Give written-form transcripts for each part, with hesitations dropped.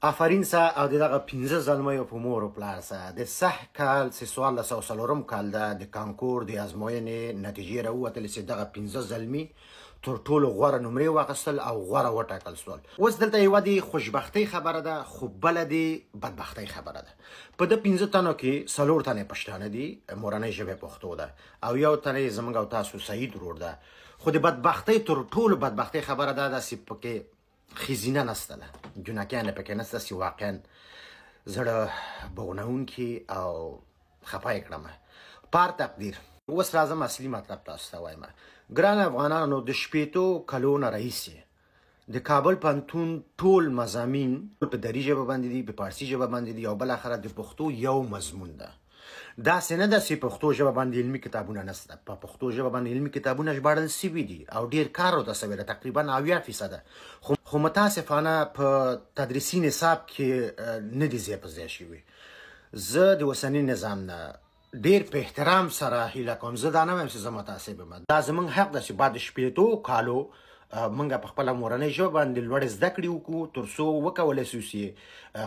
آفرین سه او دغه 15 زلمیو په مور او پلار سه د صح کال 1304 کال د کانکور د ازموینې نتیجې راووتلې چې دغه 15 زلمی تر ټولو غوره نمرې واخیستل او غوره وټاکل شول. اوس دلته یوه د خوشبختۍ خبره ده خو بله د بدبختۍ خبره ده. په د 15 تنو کې 4 تنې پښتانه دي، مورنۍ ژبه پښتو ده، او یو تنې زموږ او تاسو سعید ورور ده. خو د بدبختۍ تر ټولو بدبختۍ خبره ده چې پکې خزینه نسته ده، جنکیانه پکې نسته چې واقعا زړه بغنونکي او خفه یې کړمه. پار تقدیر. اوس راځم اصلي مطلب تاسو ته وایم. ګران افغانانو، د شپېتو کلونو راهیسې د کابل پوهنتون ټول مضامین په دري ژبه باندې دي، په فارسي ژبه باندې دي، او بالاخره د پښتو یو مضمون ده. داسې نه ده چې پښتو ژبه باندې علمي کتابونه نشته. په پښتو ژبه باندې علمي کتابونه ژباړل سوي دي او ډېر کار ورته سوی ده، تقریبا 80%. خو متاسفانه په تدریسي نصاب کې نه دي ځای په ځای شوي. زه د اوسني نظام نه ډېر په احترام سره هیله کوم. زه دا نه وایم چې زه متعصب یم. دا زموږ حق ده چې بعد 8 کالو موږ په خپله مورنۍ ژبه باندې لوړې زده کړې وکړو، تر څو وکولی شو چې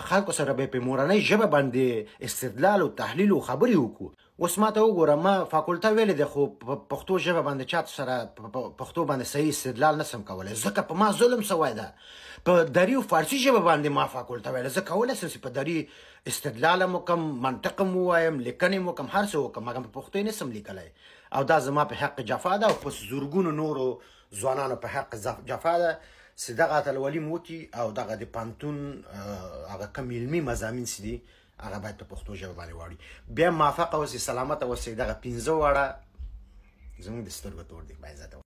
خلکو سره به په مورنۍ ژبه باندې استدلال او تحلیل او خبرې وکړو. اوس ما ته وګوره، ما فاکولته ویلې ده خو په پښتو ژبه باندې چاته سره په پښتو باندې صحیح استدلال نسم کولی، ځکه په ما ظلم سوی ده. په دري او فارسي ژبه باندې ما فاکولته ویله، زه کولی شم چې په دري استدلال هم وکړم، منطق هم ووایم، لیکنې هم وکړم، هر څه وکړم، مګر په پښتو یې نسم لیکلی. او دا زما په حق جفا ده او په زرګونو نورو ځوانانو په حق جفا ده چې دغه اتلولي مو وکړي او دغه د پوهنتون هغه کوم علمي مضامین چې دي هغه باید په پښتو ژبه باندې واړي. بیا موفقه اوسئ، سلامته اوسئ. دغه 15 واړه زموږ د سترګو تور دي. باید